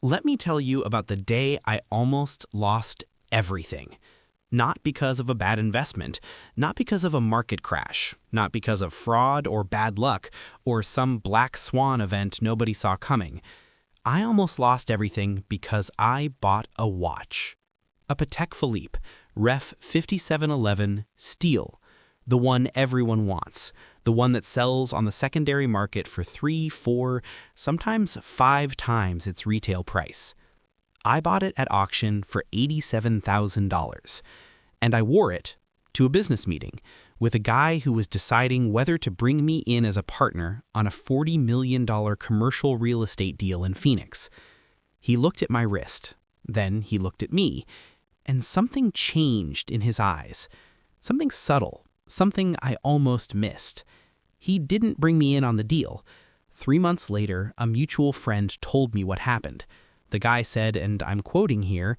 Let me tell you about the day I almost lost everything. Not because of a bad investment, not because of a market crash, not because of fraud or bad luck, or some black swan event nobody saw coming. I almost lost everything because I bought a watch. A Patek Philippe, Ref 5711 Steel. The one everyone wants. The one that sells on the secondary market for 3, 4, sometimes 5 times its retail price. I bought it at auction for $87,000, and I wore it to a business meeting with a guy who was deciding whether to bring me in as a partner on a $40 million commercial real estate deal in Phoenix. He looked at my wrist, then he looked at me, and something changed in his eyes. Something subtle, something I almost missed. He didn't bring me in on the deal. 3 months later, a mutual friend told me what happened. The guy said, and I'm quoting here,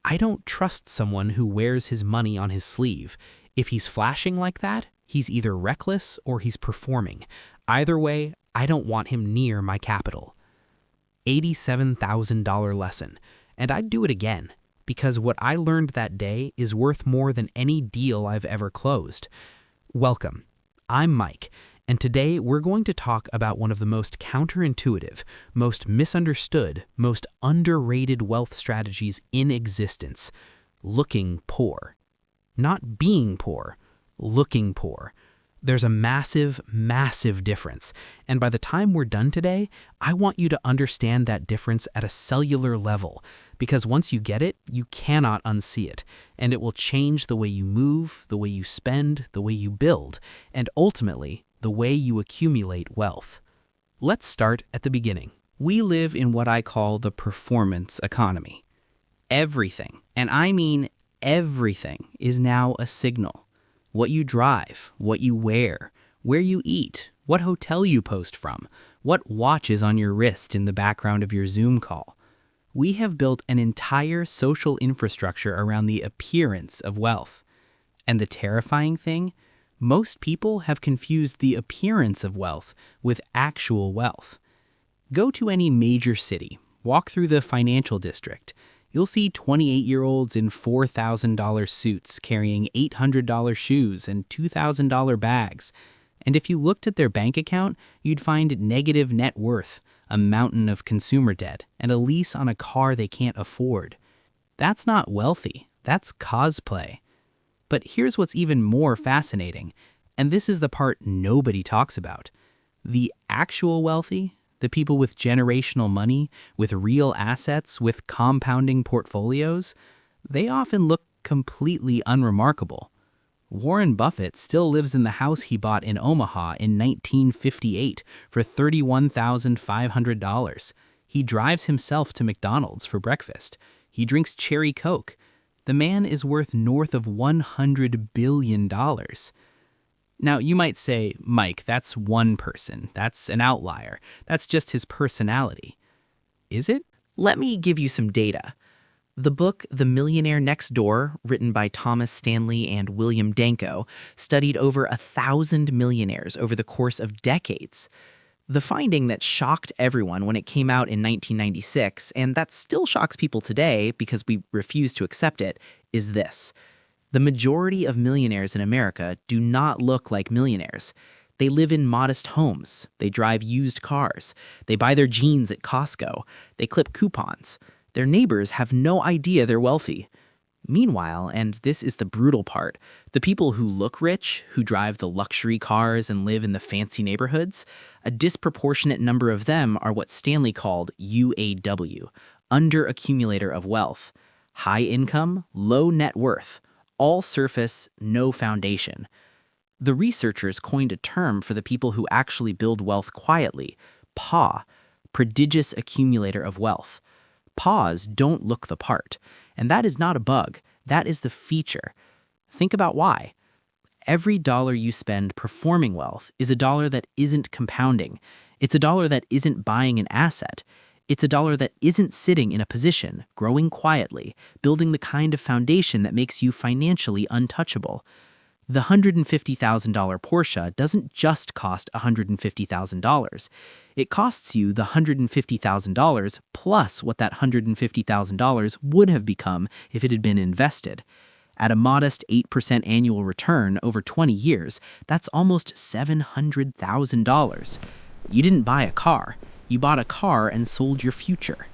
"I don't trust someone who wears his money on his sleeve. If he's flashing like that, he's either reckless or he's performing. Either way, I don't want him near my capital." $87,000 lesson. And I'd do it again, because what I learned that day is worth more than any deal I've ever closed. Welcome. I'm Mike. And today we're going to talk about one of the most counterintuitive, most misunderstood, most underrated wealth strategies in existence: looking poor. Not being poor, looking poor. There's a massive, massive difference. And by the time we're done today, I want you to understand that difference at a cellular level, because once you get it, you cannot unsee it, and it will change the way you move, the way you spend, the way you build, and ultimately, the way you accumulate wealth. Let's start at the beginning. We live in what I call the performance economy. Everything, and I mean everything, is now a signal. What you drive, what you wear, where you eat, what hotel you post from, what watch is on your wrist in the background of your Zoom call. We have built an entire social infrastructure around the appearance of wealth. And the terrifying thing? Most people have confused the appearance of wealth with actual wealth. Go to any major city, walk through the financial district. You'll see 28-year-olds in $4,000 suits carrying $800 shoes and $2,000 bags. And if you looked at their bank account, you'd find negative net worth, a mountain of consumer debt, and a lease on a car they can't afford. That's not wealthy, that's cosplay. But here's what's even more fascinating, and this is the part nobody talks about. The actual wealthy, the people with generational money, with real assets, with compounding portfolios, they often look completely unremarkable. Warren Buffett still lives in the house he bought in Omaha in 1958 for $31,500. He drives himself to McDonald's for breakfast. He drinks cherry Coke. The man is worth north of $100 billion. Now, you might say, Mike, that's one person. That's an outlier. That's just his personality. Is it? Let me give you some data. The book The Millionaire Next Door, written by Thomas Stanley and William Danko, studied over 1,000 millionaires over the course of decades. The finding that shocked everyone when it came out in 1996, and that still shocks people today because we refuse to accept it, is this. The majority of millionaires in America do not look like millionaires. They live in modest homes. They drive used cars. They buy their jeans at Costco. They clip coupons. Their neighbors have no idea they're wealthy. Meanwhile, and this is the brutal part, the people who look rich, who drive the luxury cars and live in the fancy neighborhoods, a disproportionate number of them are what Stanley called UAW, under-accumulator of wealth. High income, low net worth, all surface, no foundation. The researchers coined a term for the people who actually build wealth quietly, PAW, prodigious accumulator of wealth. PAWs don't look the part. And that is not a bug, that is the feature. Think about why. Every dollar you spend performing wealth is a dollar that isn't compounding. It's a dollar that isn't buying an asset. It's a dollar that isn't sitting in a position, growing quietly, building the kind of foundation that makes you financially untouchable. The $150,000 Porsche doesn't just cost $150,000. It costs you the $150,000 plus what that $150,000 would have become if it had been invested. At a modest 8% annual return over 20 years, that's almost $700,000. You didn't buy a car. You bought a car and sold your future.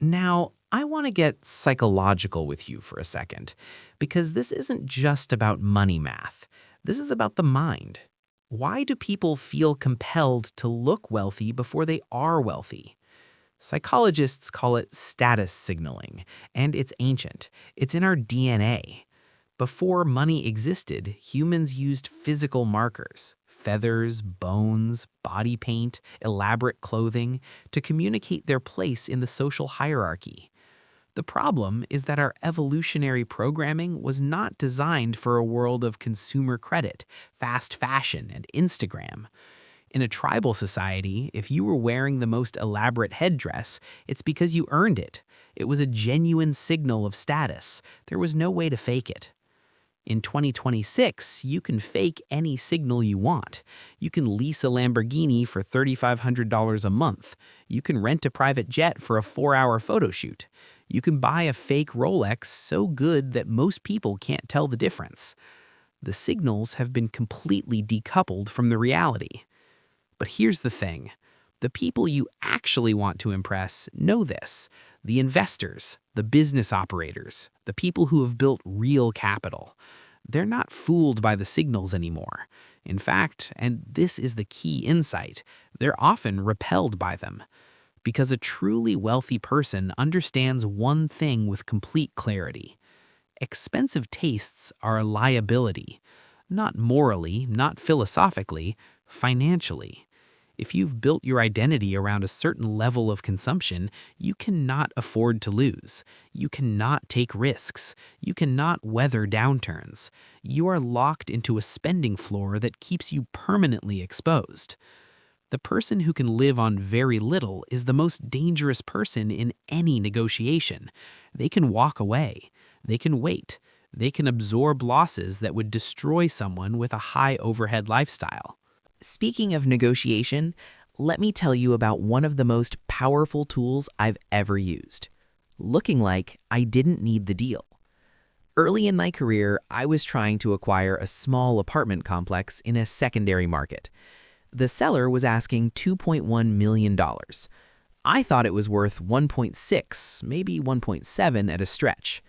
Now, I want to get psychological with you for a second, because this isn't just about money math. This is about the mind. Why do people feel compelled to look wealthy before they are wealthy? Psychologists call it status signaling, and it's ancient. It's in our DNA. Before money existed, humans used physical markers, feathers, bones, body paint, elaborate clothing, to communicate their place in the social hierarchy. The problem is that our evolutionary programming was not designed for a world of consumer credit, fast fashion, and Instagram. In a tribal society, if you were wearing the most elaborate headdress, it's because you earned it. It was a genuine signal of status. There was no way to fake it. In 2026, you can fake any signal you want. You can lease a Lamborghini for $3,500 a month. You can rent a private jet for a 4-hour photo shoot. You can buy a fake Rolex so good that most people can't tell the difference. The signals have been completely decoupled from the reality. But here's the thing. The people you actually want to impress know this. The investors, the business operators, the people who have built real capital. They're not fooled by the signals anymore. In fact, and this is the key insight, they're often repelled by them. Because a truly wealthy person understands one thing with complete clarity. Expensive tastes are a liability. Not morally, not philosophically, financially. If you've built your identity around a certain level of consumption, you cannot afford to lose. You cannot take risks. You cannot weather downturns. You are locked into a spending floor that keeps you permanently exposed. The person who can live on very little is the most dangerous person in any negotiation. They can walk away. They can wait. They can absorb losses that would destroy someone with a high overhead lifestyle. Speaking of negotiation, let me tell you about one of the most powerful tools I've ever used. Looking like I didn't need the deal. Early in my career, I was trying to acquire a small apartment complex in a secondary market. The seller was asking $2.1 million. I thought it was worth 1.6, maybe 1.7 at a stretch.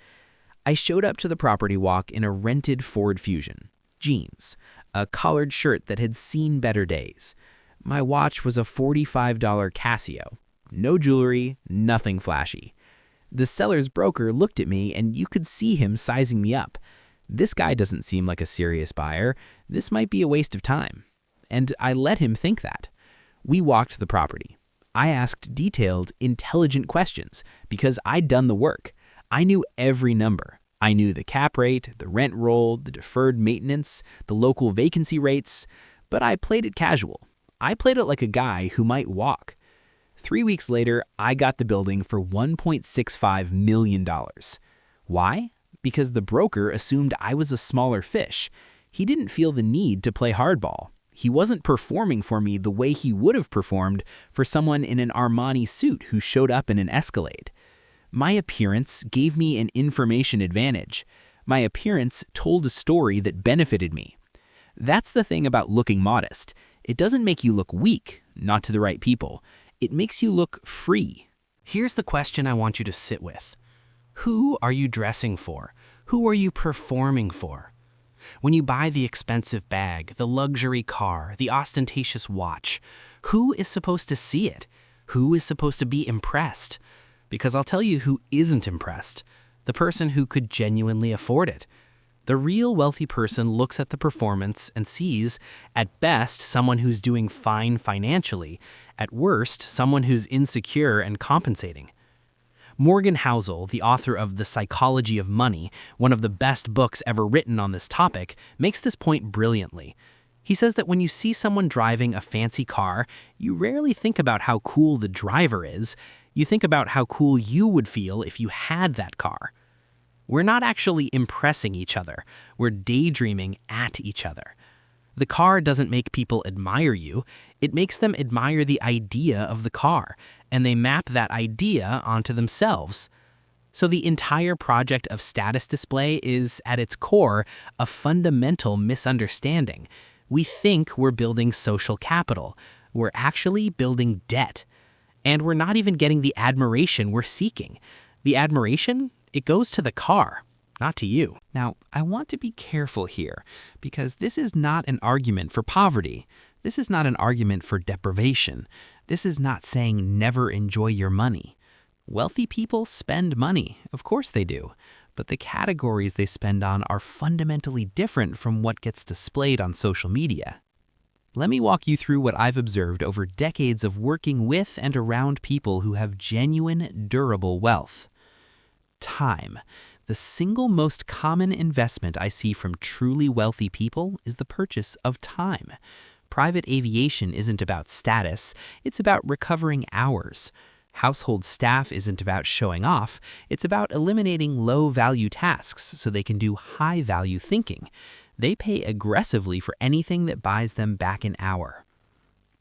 I showed up to the property walk in a rented Ford Fusion, jeans, a collared shirt that had seen better days. My watch was a $45 Casio. No jewelry, nothing flashy. The seller's broker looked at me and you could see him sizing me up. This guy doesn't seem like a serious buyer. This might be a waste of time. And I let him think that. We walked the property. I asked detailed, intelligent questions because I'd done the work. I knew every number. I knew the cap rate, the rent roll, the deferred maintenance, the local vacancy rates, but I played it casual. I played it like a guy who might walk. 3 weeks later, I got the building for $1.65 million. Why? Because the broker assumed I was a smaller fish. He didn't feel the need to play hardball. He wasn't performing for me the way he would have performed for someone in an Armani suit who showed up in an Escalade. My appearance gave me an information advantage. My appearance told a story that benefited me. That's the thing about looking modest. It doesn't make you look weak, not to the right people. It makes you look free. Here's the question I want you to sit with. Who are you dressing for? Who are you performing for? When you buy the expensive bag, the luxury car, the ostentatious watch, who is supposed to see it? Who is supposed to be impressed? Because I'll tell you who isn't impressed. The person who could genuinely afford it. The real wealthy person looks at the performance and sees, at best, someone who's doing fine financially, at worst, someone who's insecure and compensating. Morgan Housel, the author of The Psychology of Money, one of the best books ever written on this topic, makes this point brilliantly. He says that when you see someone driving a fancy car, you rarely think about how cool the driver is. You think about how cool you would feel if you had that car. We're not actually impressing each other. We're daydreaming at each other. The car doesn't make people admire you. It makes them admire the idea of the car, and they map that idea onto themselves. So the entire project of status display is, at its core, a fundamental misunderstanding. We think we're building social capital. We're actually building debt. And we're not even getting the admiration we're seeking. The admiration, it goes to the car, not to you. Now, I want to be careful here, because this is not an argument for poverty. This is not an argument for deprivation. This is not saying never enjoy your money. Wealthy people spend money, of course they do, but the categories they spend on are fundamentally different from what gets displayed on social media. Let me walk you through what I've observed over decades of working with and around people who have genuine, durable wealth. Time. The single most common investment I see from truly wealthy people is the purchase of time. Private aviation isn't about status, it's about recovering hours. Household staff isn't about showing off, it's about eliminating low-value tasks so they can do high-value thinking. They pay aggressively for anything that buys them back an hour.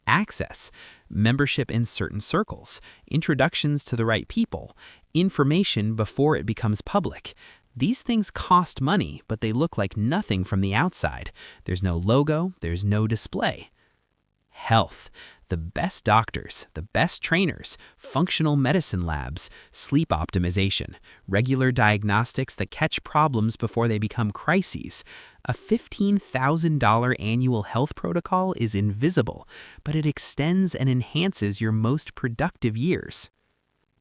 Access, membership in certain circles, introductions to the right people, information before it becomes public. These things cost money, but they look like nothing from the outside. There's no logo, there's no display. Health. The best doctors, the best trainers, functional medicine labs, sleep optimization, regular diagnostics that catch problems before they become crises. A $15,000 annual health protocol is invisible, but it extends and enhances your most productive years.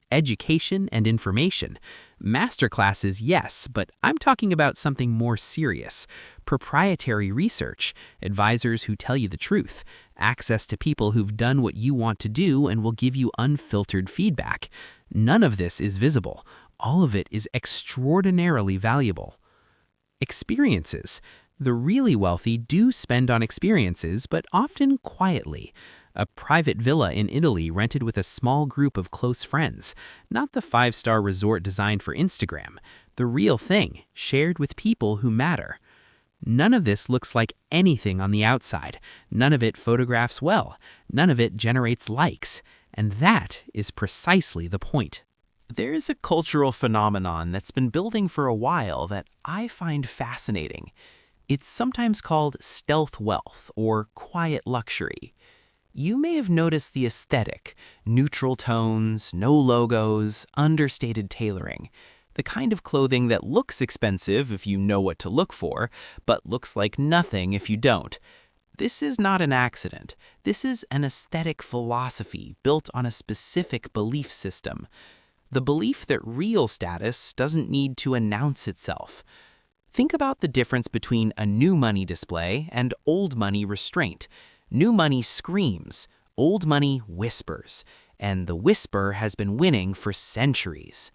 Education and information. Masterclasses, yes, but I'm talking about something more serious. Proprietary research, advisors who tell you the truth, access to people who've done what you want to do and will give you unfiltered feedback. None of this is visible. All of it is extraordinarily valuable. Experiences. The really wealthy do spend on experiences, but often quietly. A private villa in Italy rented with a small group of close friends, not the five-star resort designed for Instagram. The real thing, shared with people who matter. None of this looks like anything on the outside. None of it photographs well. None of it generates likes. And that is precisely the point. There is a cultural phenomenon that's been building for a while that I find fascinating. It's sometimes called stealth wealth or quiet luxury. You may have noticed the aesthetic, neutral tones, no logos, understated tailoring. The kind of clothing that looks expensive if you know what to look for, but looks like nothing if you don't. This is not an accident. This is an aesthetic philosophy built on a specific belief system. The belief that real status doesn't need to announce itself. Think about the difference between a new money display and old money restraint. New money screams, old money whispers, and the whisper has been winning for centuries.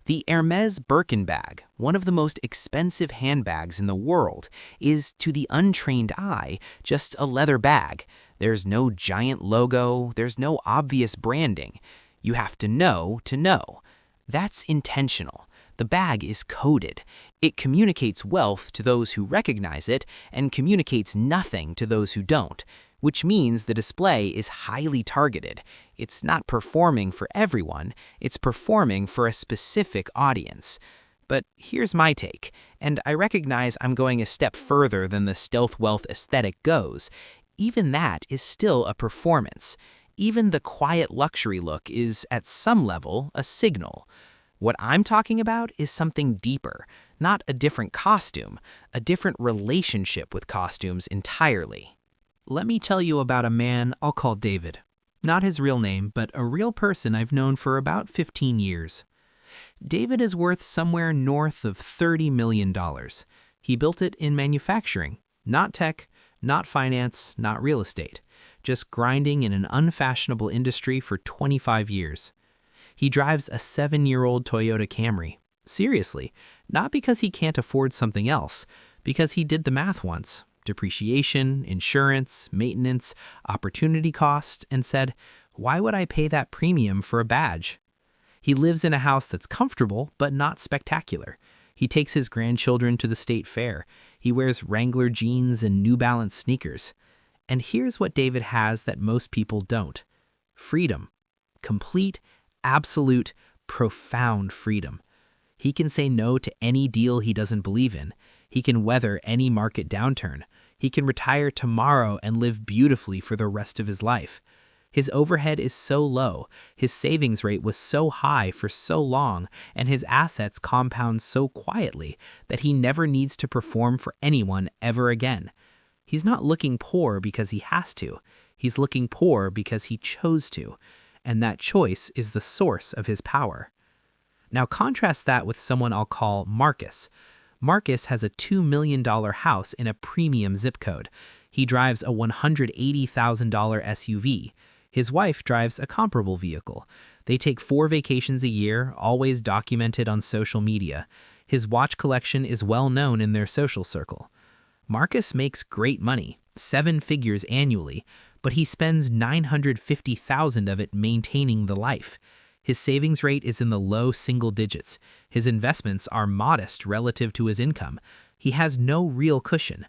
The Hermes Birkin bag, one of the most expensive handbags in the world, is, to the untrained eye, just a leather bag. There's no giant logo, there's no obvious branding. You have to know to know. That's intentional. The bag is coded. It communicates wealth to those who recognize it and communicates nothing to those who don't, which means the display is highly targeted. It's not performing for everyone, it's performing for a specific audience. But here's my take, and I recognize I'm going a step further than the stealth wealth aesthetic goes. Even that is still a performance. Even the quiet luxury look is, at some level, a signal. What I'm talking about is something deeper, not a different costume, a different relationship with costumes entirely. Let me tell you about a man I'll call David. Not his real name, but a real person I've known for about 15 years. David is worth somewhere north of $30 million. He built it in manufacturing, not tech, not finance, not real estate, just grinding in an unfashionable industry for 25 years. He drives a 7-year-old Toyota Camry. Seriously, not because he can't afford something else, because he did the math once. Depreciation, insurance, maintenance, opportunity cost, and said, why would I pay that premium for a badge? He lives in a house that's comfortable but not spectacular. He takes his grandchildren to the state fair. He wears Wrangler jeans and New Balance sneakers. And here's what David has that most people don't: freedom. Complete, absolute, profound freedom. He can say no to any deal he doesn't believe in. He can weather any market downturn. He can retire tomorrow and live beautifully for the rest of his life. His overhead is so low, his savings rate was so high for so long, and his assets compound so quietly that he never needs to perform for anyone ever again. He's not looking poor because he has to. He's looking poor because he chose to, and that choice is the source of his power. Now contrast that with someone I'll call Marcus. Marcus has a $2 million house in a premium zip code. He drives a $180,000 SUV. His wife drives a comparable vehicle. They take 4 vacations a year, always documented on social media. His watch collection is well known in their social circle. Marcus makes great money, 7 figures annually, but he spends $950,000 of it maintaining the life. His savings rate is in the low single digits. His investments are modest relative to his income. He has no real cushion.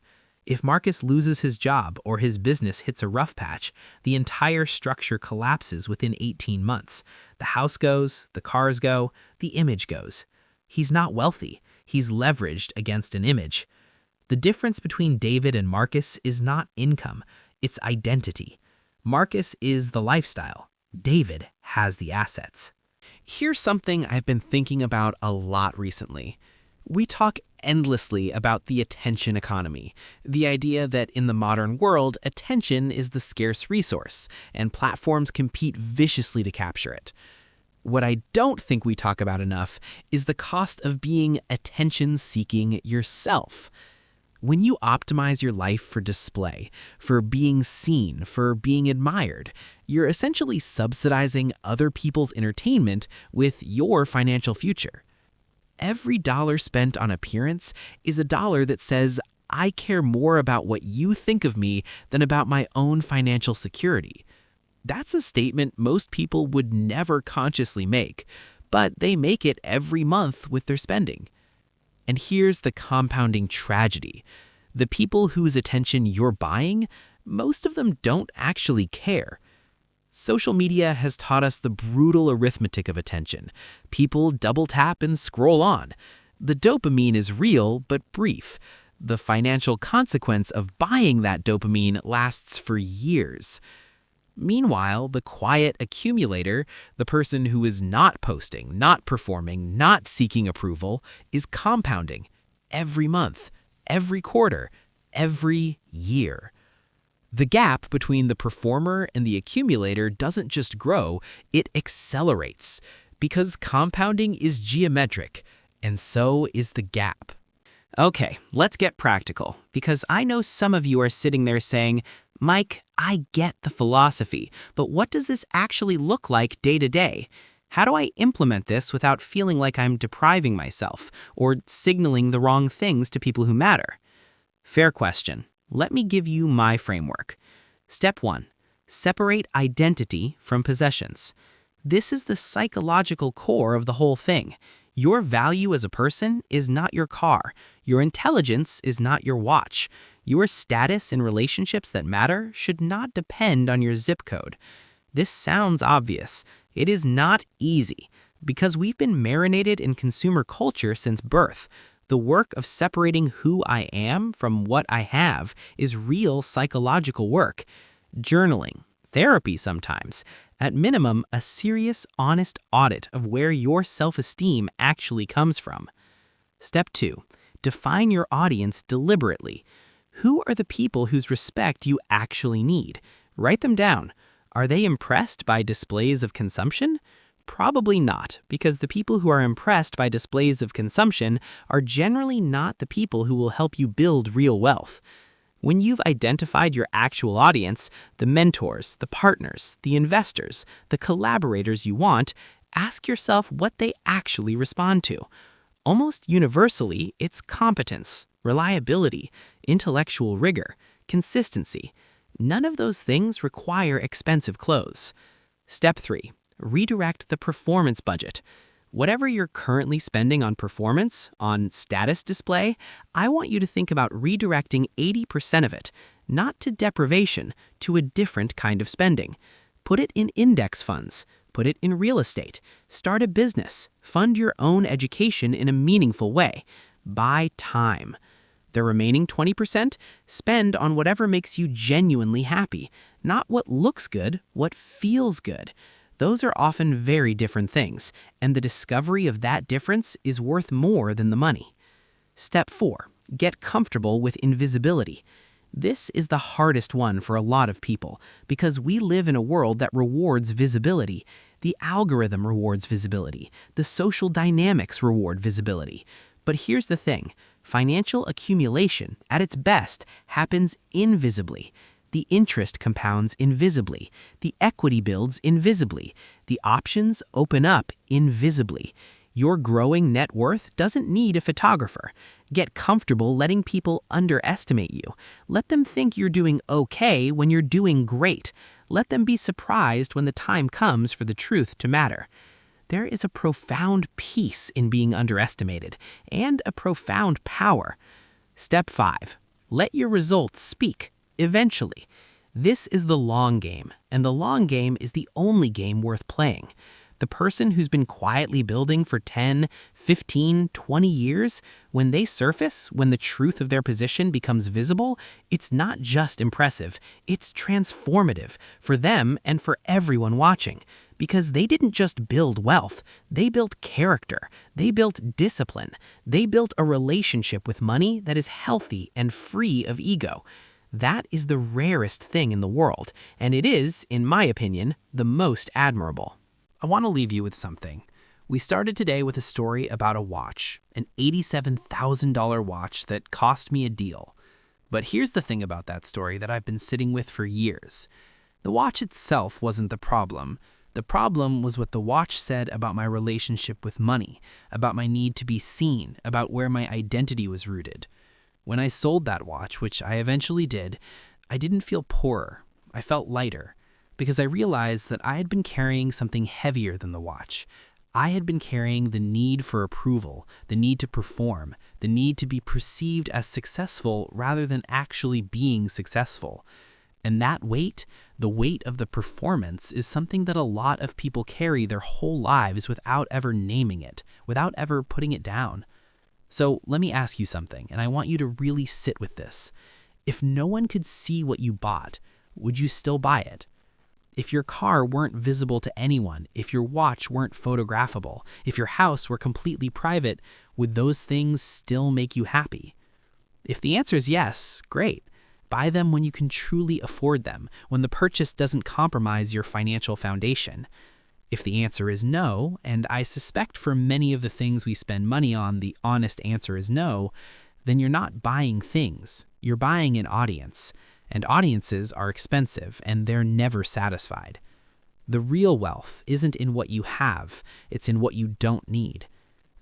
If Marcus loses his job or his business hits a rough patch, the entire structure collapses within 18 months. The house goes, the cars go, the image goes. He's not wealthy. He's leveraged against an image. The difference between David and Marcus is not income, it's identity. Marcus is the lifestyle. David has the assets. Here's something I've been thinking about a lot recently. We talk endlessly about the attention economy, the idea that in the modern world, attention is the scarce resource, and platforms compete viciously to capture it. What I don't think we talk about enough is the cost of being attention-seeking yourself. When you optimize your life for display, for being seen, for being admired, you're essentially subsidizing other people's entertainment with your financial future. Every dollar spent on appearance is a dollar that says, I care more about what you think of me than about my own financial security. That's a statement most people would never consciously make, but they make it every month with their spending. And here's the compounding tragedy. The people whose attention you're buying, most of them don't actually care. Social media has taught us the brutal arithmetic of attention. People double tap and scroll on. The dopamine is real but brief. The financial consequence of buying that dopamine lasts for years. Meanwhile, the quiet accumulator, the person who is not posting, not performing, not seeking approval, is compounding every month, every quarter, every year. The gap between the performer and the accumulator doesn't just grow, it accelerates, because compounding is geometric, and so is the gap. Okay, let's get practical, because I know some of you are sitting there saying, Mike, I get the philosophy, but what does this actually look like day to day? How do I implement this without feeling like I'm depriving myself or signaling the wrong things to people who matter? Fair question. Let me give you my framework. Step 1. Separate identity from possessions. This is the psychological core of the whole thing. Your value as a person is not your car. Your intelligence is not your watch. Your status in relationships that matter should not depend on your zip code. This sounds obvious. It is not easy, because we've been marinated in consumer culture since birth. The work of separating who I am from what I have is real psychological work. Journaling, therapy sometimes, at minimum, a serious, honest audit of where your self-esteem actually comes from. Step 2. Define your audience deliberately. Who are the people whose respect you actually need? Write them down. Are they impressed by displays of consumption? Probably not, because the people who are impressed by displays of consumption are generally not the people who will help you build real wealth. When you've identified your actual audience, the mentors, the partners, the investors, the collaborators you want, ask yourself what they actually respond to. Almost universally, it's competence, reliability, intellectual rigor, consistency. None of those things require expensive clothes. Step 3. Redirect the performance budget. Whatever you're currently spending on performance, on status display, I want you to think about redirecting 80% of it, not to deprivation, to a different kind of spending. Put it in index funds. Put it in real estate. Start a business. Fund your own education in a meaningful way. Buy time. The remaining 20%, spend on whatever makes you genuinely happy, not what looks good, what feels good. Those are often very different things, and the discovery of that difference is worth more than the money. Step 4. Get comfortable with invisibility. This is the hardest one for a lot of people because we live in a world that rewards visibility. The algorithm rewards visibility. The social dynamics reward visibility. But here's the thing. Financial accumulation, at its best, happens invisibly. The interest compounds invisibly. The equity builds invisibly. The options open up invisibly. Your growing net worth doesn't need a photographer. Get comfortable letting people underestimate you. Let them think you're doing okay when you're doing great. Let them be surprised when the time comes for the truth to matter. There is a profound peace in being underestimated, and a profound power. Step 5. Let your results speak, eventually. This is the long game, and the long game is the only game worth playing. The person who's been quietly building for 10, 15, 20 years, when they surface, when the truth of their position becomes visible, it's not just impressive, it's transformative for them and for everyone watching. Because they didn't just build wealth, they built character, they built discipline, they built a relationship with money that is healthy and free of ego. That is the rarest thing in the world, and it is, in my opinion, the most admirable. I want to leave you with something. We started today with a story about a watch, an $87,000 watch that cost me a deal. But here's the thing about that story that I've been sitting with for years. The watch itself wasn't the problem. The problem was what the watch said about my relationship with money, about my need to be seen, about where my identity was rooted. When I sold that watch, which I eventually did, I didn't feel poorer. I felt lighter, because I realized that I had been carrying something heavier than the watch. I had been carrying the need for approval, the need to perform, the need to be perceived as successful rather than actually being successful. And that weight, the weight of the performance, is something that a lot of people carry their whole lives without ever naming it, without ever putting it down. So let me ask you something, and I want you to really sit with this. If no one could see what you bought, would you still buy it? If your car weren't visible to anyone, if your watch weren't photographable, if your house were completely private, would those things still make you happy? If the answer is yes, great. Buy them when you can truly afford them, when the purchase doesn't compromise your financial foundation. If the answer is no, and I suspect for many of the things we spend money on, the honest answer is no, then you're not buying things, you're buying an audience. And audiences are expensive, and they're never satisfied. The real wealth isn't in what you have, it's in what you don't need.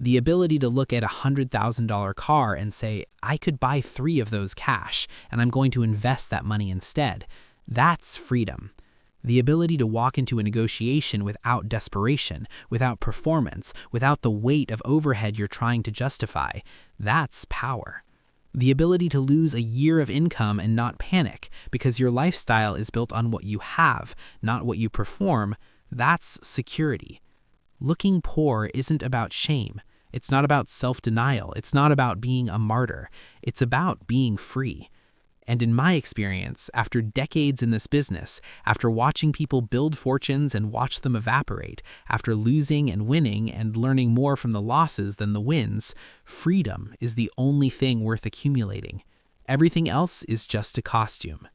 The ability to look at a $100,000 car and say, I could buy 3 of those cash, and I'm going to invest that money instead. That's freedom. The ability to walk into a negotiation without desperation, without performance, without the weight of overhead you're trying to justify, that's power. The ability to lose a year of income and not panic because your lifestyle is built on what you have, not what you perform, that's security. Looking poor isn't about shame. It's not about self-denial. It's not about being a martyr. It's about being free. And in my experience, after decades in this business, after watching people build fortunes and watch them evaporate, after losing and winning and learning more from the losses than the wins, freedom is the only thing worth accumulating. Everything else is just a costume.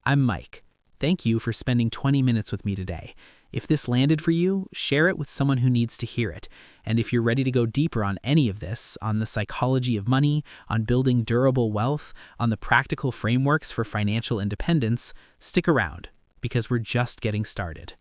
I'm Mike. Thank you for spending 20 minutes with me today. If this landed for you, share it with someone who needs to hear it. And if you're ready to go deeper on any of this, on the psychology of money, on building durable wealth, on the practical frameworks for financial independence, stick around, because we're just getting started.